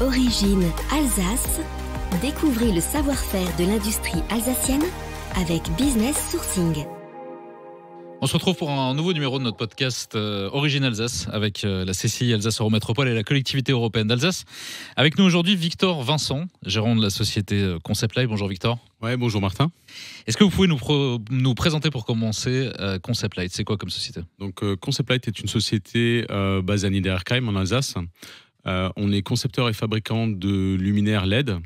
Origine Alsace. Découvrez le savoir-faire de l'industrie alsacienne avec Business Sourcing. On se retrouve pour un nouveau numéro de notre podcast Origine Alsace avec la CCI Alsace Eurométropole et la collectivité européenne d'Alsace. Avec nous aujourd'hui Victor Vincent, gérant de la société Concept Light. Bonjour Victor. Ouais, bonjour Martin. Est-ce que vous pouvez nous présenter pour commencer Concept Light? C'est quoi comme société? Donc Concept Light est une société basée à Niedererkheim en Alsace. On est concepteur et fabricant de luminaires LED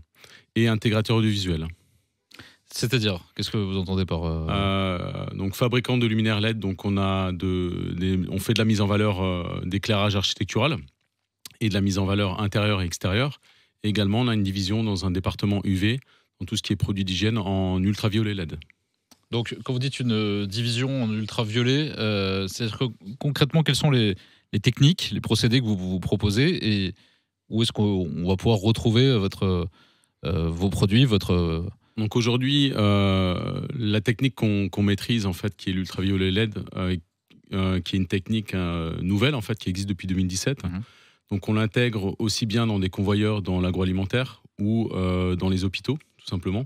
et intégrateur audiovisuel. C'est-à-dire, qu'est-ce que vous entendez par... Donc fabricant de luminaires LED, donc on fait de la mise en valeur d'éclairage architectural et de la mise en valeur intérieure et extérieure. Et également, on a une division dans un département UV, dans tout ce qui est produits d'hygiène en ultraviolet LED. Donc quand vous dites une division en ultraviolet, c'est-à-dire que concrètement, quelles sont les techniques, les procédés que vous proposez et où est-ce qu'on va pouvoir retrouver vos produits, Donc aujourd'hui, la technique qu'on maîtrise, en fait, qui est l'ultraviolet LED, qui est une technique nouvelle, en fait, qui existe depuis 2017. Donc on l'intègre aussi bien dans des convoyeurs dans l'agroalimentaire ou dans les hôpitaux, tout simplement,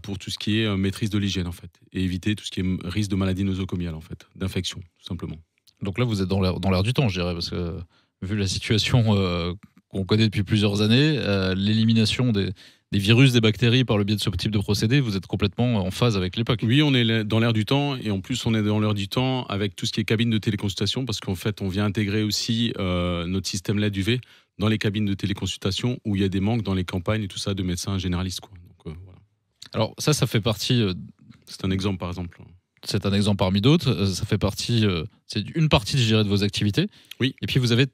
pour tout ce qui est maîtrise de l'hygiène, en fait, et éviter tout ce qui est risque de maladie nosocomiale, en fait, d'infection, tout simplement. Donc là, vous êtes dans l'air du temps, je dirais, parce que vu la situation qu'on connaît depuis plusieurs années, l'élimination des virus, des bactéries par le biais de ce type de procédé, vous êtes complètement en phase avec l'époque. Oui, on est dans l'air du temps, et en plus on est dans l'air du temps avec tout ce qui est cabine de téléconsultation, parce qu'en fait on vient intégrer aussi notre système LED UV dans les cabines de téléconsultation où il y a des manques dans les campagnes et tout ça de médecins généralistes, quoi. Donc, voilà. Alors ça fait partie... C'est un exemple par exemple. C'est un exemple parmi d'autres, ça fait partie... c'est une partie, je dirais, de vos activités. Oui. Et puis vous avez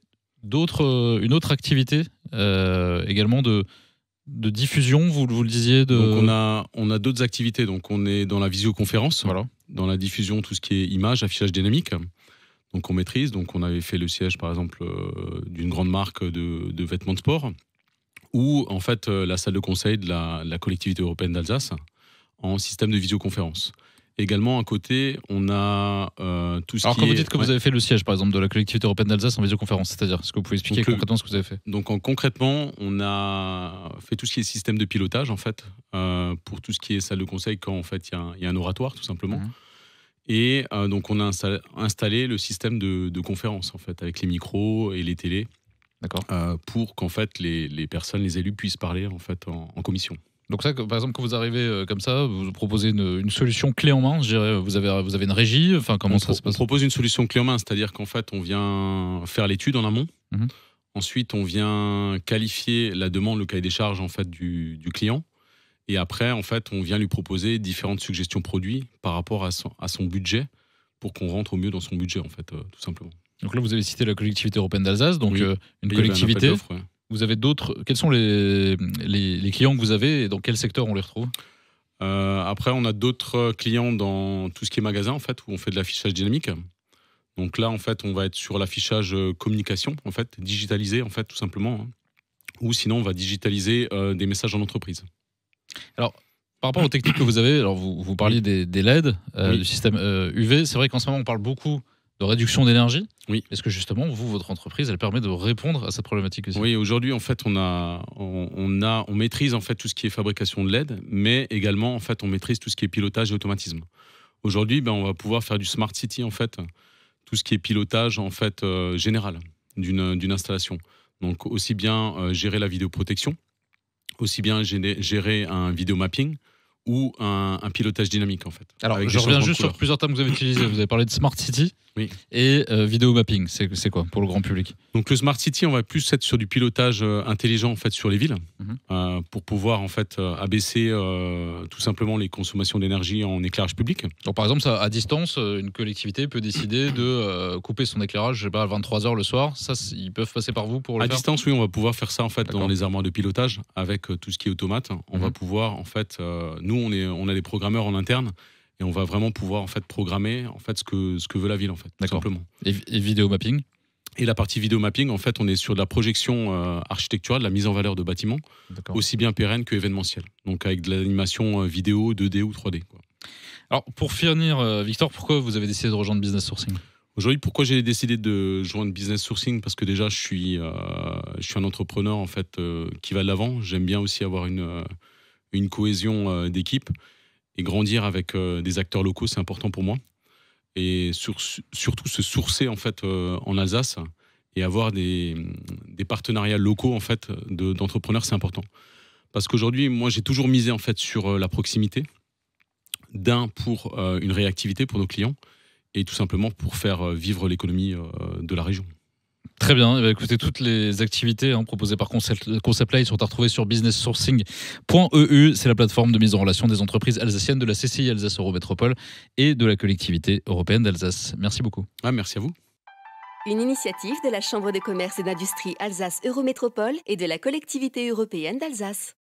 une autre activité également de diffusion, vous le disiez. Donc on a d'autres activités. Donc on est dans la visioconférence, voilà. Dans la diffusion, tout ce qui est image, affichage dynamique. Donc on maîtrise. Donc on avait fait le siège, par exemple, d'une grande marque de vêtements de sport, ou en fait la salle de conseil de la collectivité européenne d'Alsace en système de visioconférence. Également, à côté, on a tout ce qui est... Alors, quand vous dites que vous avez fait le siège, par exemple, de la collectivité européenne d'Alsace en visioconférence, c'est-à-dire, est-ce que vous pouvez expliquer concrètement ce que vous avez fait? Donc, concrètement, on a fait tout ce qui est système de pilotage, en fait, pour tout ce qui est salle de conseil, quand, en fait, il y a un oratoire, tout simplement. Et donc, on a installé le système de conférence, en fait, avec les micros et les télés. D'accord. Pour qu'en fait, les personnes, les élus puissent parler, en fait, en commission. Donc ça, par exemple, quand vous arrivez comme ça, vous proposez une solution clé en main, je dirais, vous avez une régie, enfin comment ça se passe? On propose une solution clé en main, c'est-à-dire qu'en fait, on vient faire l'étude en amont. Ensuite, on vient qualifier la demande, le cahier des charges en fait du client. Et après, en fait, on vient lui proposer différentes suggestions produits par rapport à son budget pour qu'on rentre au mieux dans son budget, en fait, tout simplement. Donc là, vous avez cité la collectivité européenne d'Alsace, donc oui. Une collectivité. Ouais. Vous avez d'autres. Quels sont les clients que vous avez et dans quel secteur on les retrouve? Après, on a d'autres clients dans tout ce qui est magasin, en fait, où on fait de l'affichage dynamique. Donc là, en fait, on va être sur l'affichage communication, en fait, digitalisé, en fait, tout simplement. Ou sinon, on va digitaliser des messages en entreprise. Alors, par rapport aux techniques que vous avez, alors vous parliez des LED, du système UV. C'est vrai qu'en ce moment, on parle beaucoup de réduction d'énergie. Oui. Est-ce que justement, votre entreprise, elle permet de répondre à cette problématique aussi? Oui, aujourd'hui, en fait, on maîtrise en fait tout ce qui est fabrication de LED, mais également, en fait, on maîtrise tout ce qui est pilotage et automatisme. Aujourd'hui, on va pouvoir faire du smart city, en fait, tout ce qui est pilotage, en fait, général d'une installation. Donc, aussi bien gérer la vidéoprotection, aussi bien gérer un vidéo mapping, ou un pilotage dynamique, en fait. Alors, je reviens juste sur plusieurs termes que vous avez utilisés. Vous avez parlé de Smart City et vidéo mapping. C'est quoi pour le grand public? Donc, le Smart City, on va plus être sur du pilotage intelligent, en fait, sur les villes, pour pouvoir, en fait, abaisser tout simplement les consommations d'énergie en éclairage public. Donc, par exemple, à distance, une collectivité peut décider de couper son éclairage, je sais pas, à 23h le soir. Ça, ils peuvent passer par vous pour le faire? À distance, oui, on va pouvoir faire ça, en fait, dans les armoires de pilotage, avec tout ce qui est automate. On va pouvoir, en fait, nous, on a des programmeurs en interne et on va vraiment pouvoir en fait programmer en fait ce que veut la ville, en fait, tout simplement. Et vidéo mapping? Et la partie vidéo mapping, en fait, on est sur de la projection architecturale, de la mise en valeur de bâtiments, aussi bien pérenne que événementielle. Donc avec de l'animation vidéo 2D ou 3D, quoi. Alors pour finir, Victor, pourquoi vous avez décidé de rejoindre Business Sourcing? Aujourd'hui, pourquoi j'ai décidé de joindre Business Sourcing? Parce que déjà, je suis un entrepreneur en fait qui va de l'avant. J'aime bien aussi avoir une cohésion d'équipe et grandir avec des acteurs locaux, c'est important pour moi. Et surtout se sourcer en fait en Alsace et avoir des partenariats locaux en fait d'entrepreneurs, c'est important. Parce qu'aujourd'hui, moi, j'ai toujours misé en fait sur la proximité, pour une réactivité pour nos clients et tout simplement pour faire vivre l'économie de la région. Très bien. Eh bien, écoutez, toutes les activités proposées par Concept Live sont à retrouver sur businesssourcing.eu. C'est la plateforme de mise en relation des entreprises alsaciennes de la CCI Alsace Eurométropole et de la collectivité européenne d'Alsace. Merci beaucoup. Merci à vous. Une initiative de la Chambre de commerce et d'industrie Alsace Eurométropole et de la collectivité européenne d'Alsace.